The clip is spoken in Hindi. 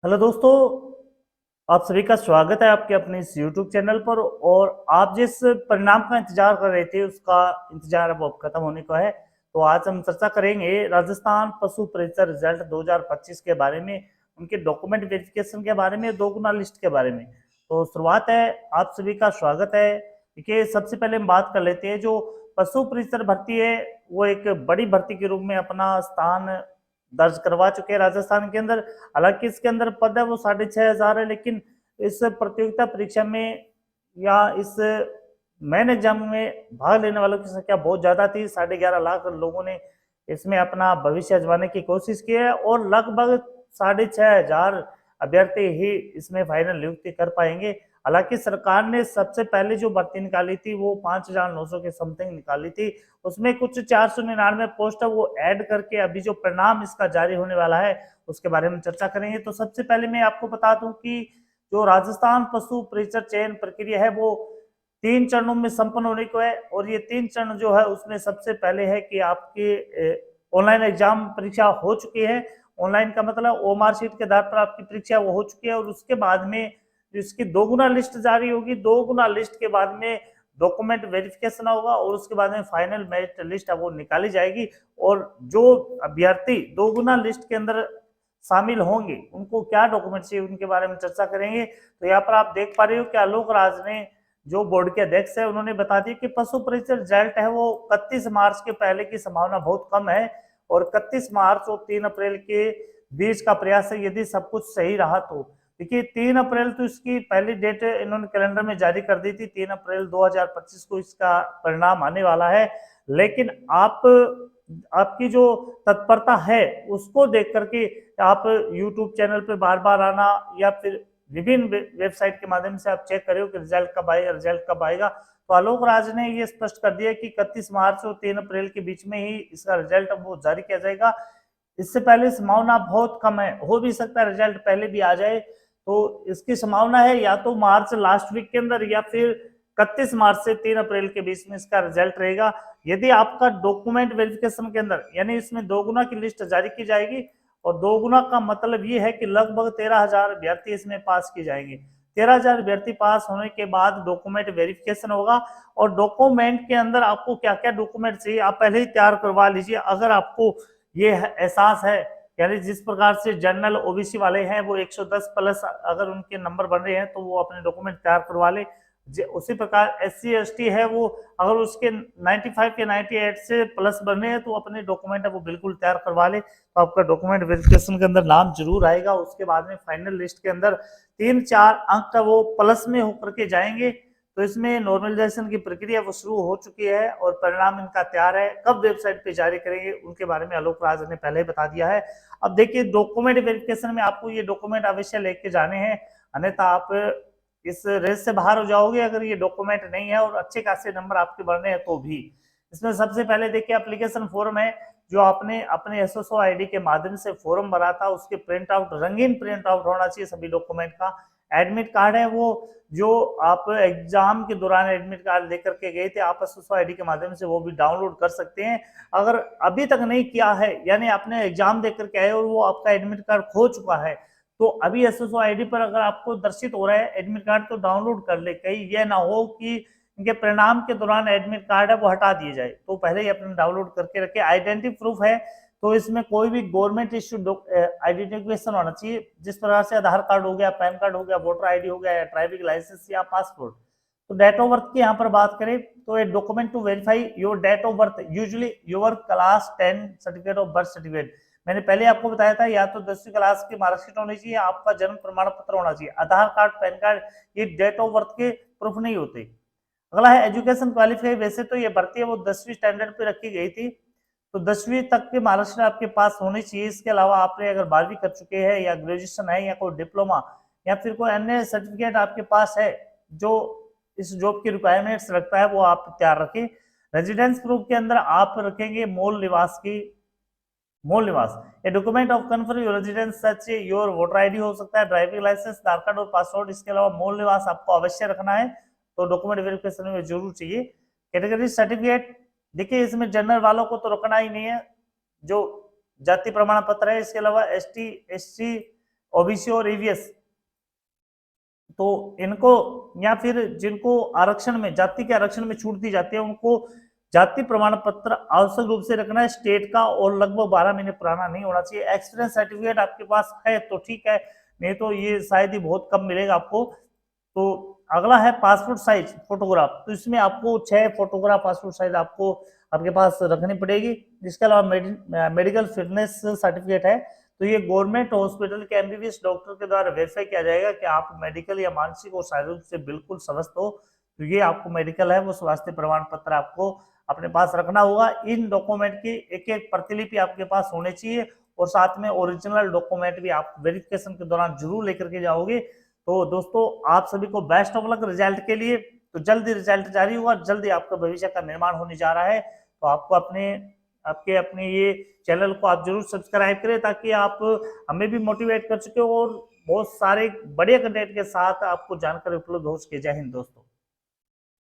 हेलो दोस्तों, आप सभी का स्वागत है आपके अपने इस यूट्यूब चैनल पर। और आप जिस परिणाम का इंतजार कर रहे थे उसका इंतजार अब खत्म होने को है। तो आज हम चर्चा करेंगे राजस्थान पशु परिचय रिजल्ट 2025 के बारे में, उनके डॉक्यूमेंट वेरिफिकेशन के बारे में, दो गुना लिस्ट के बारे में। तो शुरुआत है, आप सभी का स्वागत है। देखिए, सबसे पहले हम बात कर लेते हैं। जो पशु परिचय भर्ती है वो एक बड़ी भर्ती के रूप में अपना स्थान दर्ज करवा चुके हैं राजस्थान के अंदर। हालांकि इसके अंदर पद है वो 6,500 है, लेकिन इस प्रतियोगिता परीक्षा में या इस मेन एग्जाम में भाग लेने वालों की संख्या बहुत ज्यादा थी। 11.5 लाख लोगों ने इसमें अपना भविष्य आजमाने की कोशिश की है और लगभग 6,500 अभ्यर्थी ही इसमें फाइनल नियुक्ति कर पाएंगे। हालांकि सरकार ने सबसे पहले जो भर्ती निकाली थी वो 5,900 के समथिंग निकाली थी। उसमें कुछ 499 पोस्ट है वो ऐड करके अभी जो परिणाम इसका जारी होने वाला है उसके बारे में चर्चा करेंगे। तो सबसे पहले मैं आपको बता दूं कि जो राजस्थान पशु परिचय चयन प्रक्रिया है वो 3 चरणों में संपन्न होने को है। और ये 3 चरण जो है उसमें सबसे पहले है कि आपके ऑनलाइन एग्जाम परीक्षा हो चुकी है। ऑनलाइन का मतलब ओमार शीट के आधार पर आपकी परीक्षा वो हो चुकी है। और उसके बाद में इसकी दोगुना लिस्ट जारी होगी। दोगुना लिस्ट के बाद में डॉक्यूमेंट वेरिफिकेशन होगा और उसके बाद में फाइनल मेरिट लिस्ट है वो निकाली जाएगी। और जो अभ्यर्थी दोगुना लिस्ट के अंदर शामिल होंगे उनको क्या डॉक्यूमेंट चाहिए उनके बारे में चर्चा करेंगे। तो यहाँ पर आप देख पा रहे हो कि आलोक राज ने, जो बोर्ड के अध्यक्ष है, उन्होंने बता दिया कि पशु परिचय रिजल्ट है वो 31 मार्च के पहले की संभावना बहुत कम है। और 31 मार्च और 3 अप्रैल के बीच का प्रयास है, यदि सब कुछ सही रहा तो। देखिए, 3 अप्रैल तो इसकी पहली डेट इन्होंने कैलेंडर में जारी कर दी थी। 3 अप्रैल 2025 को इसका परिणाम आने वाला है। लेकिन आपकी जो तत्परता है उसको देख करके आप यूट्यूब चैनल पे बार बार आना या फिर विभिन्न वेबसाइट के माध्यम से आप चेक करें कि रिजल्ट कब आएगा, रिजल्ट कब आएगा। तो आलोक राज ने ये स्पष्ट कर दिया कि 31 मार्च और 3 अप्रैल के बीच में ही इसका रिजल्ट वो जारी किया जाएगा। इससे पहले संभावना बहुत कम है, हो भी सकता है रिजल्ट पहले भी आ जाए। तो इसकी संभावना है या तो मार्च लास्ट वीक के अंदर या फिर 31 मार्च से 3 अप्रैल के बीच में इसका रिजल्ट रहेगा। यदि आपका डॉक्यूमेंट वेरिफिकेशन के अंदर, यानी इसमें दोगुना की लिस्ट जारी की जाएगी। और दोगुना का मतलब ये है कि लगभग 13,000 अभ्यर्थी इसमें पास की जाएंगे। 13,000 अभ्यर्थी पास होने के बाद डॉक्यूमेंट वेरिफिकेशन होगा। और डॉक्यूमेंट के अंदर आपको क्या क्या डॉक्यूमेंट चाहिए आप पहले ही तैयार करवा लीजिए। अगर आपको ये एहसास है, यानी जिस प्रकार से जनरल ओबीसी वाले हैं वो 110 प्लस अगर उनके नंबर बन रहे हैं तो वो अपने डॉक्यूमेंट तैयार करवा ले। उसी प्रकार SC ST है वो अगर उसके 95 या 98 से प्लस बने हैं तो अपने डॉक्यूमेंट है वो बिल्कुल तैयार करवा ले। तो आपका डॉक्यूमेंट वेरिफिकेशन के अंदर नाम जरूर आएगा। उसके बाद में फाइनल लिस्ट के अंदर 3-4 अंक का वो प्लस में होकर के जाएंगे। तो इसमें नॉर्मलाइजेशन की प्रक्रिया वो शुरू हो चुकी है और परिणाम इनका तैयार है। कब वेबसाइट पे जारी करेंगे उनके बारे में आलोक राज ने पहले ही बता दिया है। अब देखिए, डॉक्यूमेंट वेरिफिकेशन में आपको ये डॉक्यूमेंट अवश्य लेके जाने हैं, अन्यथा आप इस रेस से बाहर हो जाओगे अगर ये डॉक्यूमेंट नहीं है और अच्छे खासे नंबर आपके बढ़ने हैं तो भी। इसमें सबसे पहले देखिए एप्लीकेशन फॉर्म है, जो आपने अपने SSO ID के माध्यम से फॉर्म भरा था उसके प्रिंट आउट, रंगीन प्रिंट आउट होना चाहिए सभी डॉक्यूमेंट का। एडमिट कार्ड है वो जो आप एग्जाम के दौरान एडमिट कार्ड लेकर के गए थे, आप SSO ID के माध्यम से वो भी डाउनलोड कर सकते हैं। अगर अभी तक नहीं किया है, यानी आपने एग्जाम देकर के आए और वो आपका एडमिट कार्ड खो चुका है, तो अभी SSO ID पर अगर आपको दर्शित हो रहा है एडमिट कार्ड तो डाउनलोड कर ले। कहीं यह ना हो कि इनके परिणाम के दौरान एडमिट कार्ड है वो हटा दिए जाए, तो पहले ही अपने डाउनलोड करके रखे। आइडेंटिटी प्रूफ है तो इसमें कोई भी गवर्नमेंट इश्यूड आइडेंटिफिकेशन होना चाहिए, जिस प्रकार से आधार कार्ड हो गया, पैन कार्ड हो गया, वोटर ID हो गया, ड्राइविंग लाइसेंस या पासपोर्ट। तो डेट ऑफ बर्थ की यहाँ पर बात करें तो a document to verify your date of birth, usually your class 10 certificate of birth certificate. मैंने पहले आपको बताया था या तो 10वीं क्लास की मार्कशीट होनी चाहिए, आपका जन्म प्रमाण पत्र होना चाहिए। आधार कार्ड, पैन कार्ड ये डेट ऑफ बर्थ के प्रूफ नहीं होते। अगला है एजुकेशन क्वालिफाई। वैसे तो ये भर्ती है वो 10वीं स्टैंडर्ड पे रखी गई थी, तो 10वीं तक की मार्कशीट आपके पास होनी चाहिए। इसके अलावा आपने अगर 12वीं कर चुके हैं या ग्रेजुएशन है या कोई डिप्लोमा या फिर कोई अन्य सर्टिफिकेट आपके पास है जो इस जॉब की रिक्वायरमेंट्स रखता है वो आप तैयार रखें। रेजिडेंस प्रूफ के अंदर आप रखेंगे मूल निवास। A document of confirm your residence such your voter ID हो सकता है, ड्राइविंग लाइसेंस, आधार कार्ड और पासपोर्ट। इसके अलावा मूल निवास आपको अवश्य रखना है, तो डॉक्यूमेंट वेरिफिकेशन में जरूर चाहिए। कैटेगरी सर्टिफिकेट, देखिए इसमें जनरल वालों को तो रखना ही नहीं है, जो जाति प्रमाण पत्र है। इसके अलावा ST SC ओबीसी और ईवीएस, तो इनको या फिर जिनको आरक्षण में, जाति के आरक्षण में छूट दी जाती है, उनको जाति प्रमाण पत्र आवश्यक रूप से रखना है स्टेट का, और लगभग 12 महीने पुराना नहीं होना चाहिए। एक्सपीरियंस सर्टिफिकेट आपके पास है तो ठीक है, नहीं तो ये शायद ही बहुत कम मिलेगा आपको। तो अगला है पासपोर्ट साइज फोटोग्राफ, तो इसमें आपको 6 फोटोग्राफ पासपोर्ट साइज आपको आपके पास रखनी पड़ेगी। इसके अलावा मेडिकल फिटनेस सर्टिफिकेट है, तो ये गवर्नमेंट हॉस्पिटल के एमबीबीएस डॉक्टर के द्वारा वेरीफाई किया जाएगा कि आप मेडिकल या मानसिक और शारीरिक रूप से बिल्कुल स्वस्थ हो, तो ये आपको मेडिकल है वो स्वास्थ्य प्रमाण पत्र आपको अपने पास रखना होगा। इन डॉक्यूमेंट की एक एक प्रतिलिपि आपके पास होनी चाहिए, और साथ में ओरिजिनल डॉक्यूमेंट भी आप वेरिफिकेशन के दौरान जरूर लेकर के जाओगे। तो दोस्तों आप सभी को बेस्ट ऑफ लक रिजल्ट के लिए। तो जल्दी रिजल्ट जारी होगा, जल्दी आपका भविष्य का निर्माण होने जा रहा है। तो आपको अपने ये चैनल को आप जरूर सब्सक्राइब करें, ताकि आप हमें भी मोटिवेट कर सके और बहुत सारे बढ़िया कंटेंट के साथ आपको जानकारी उपलब्ध हो सके। जय हिंद दोस्तों।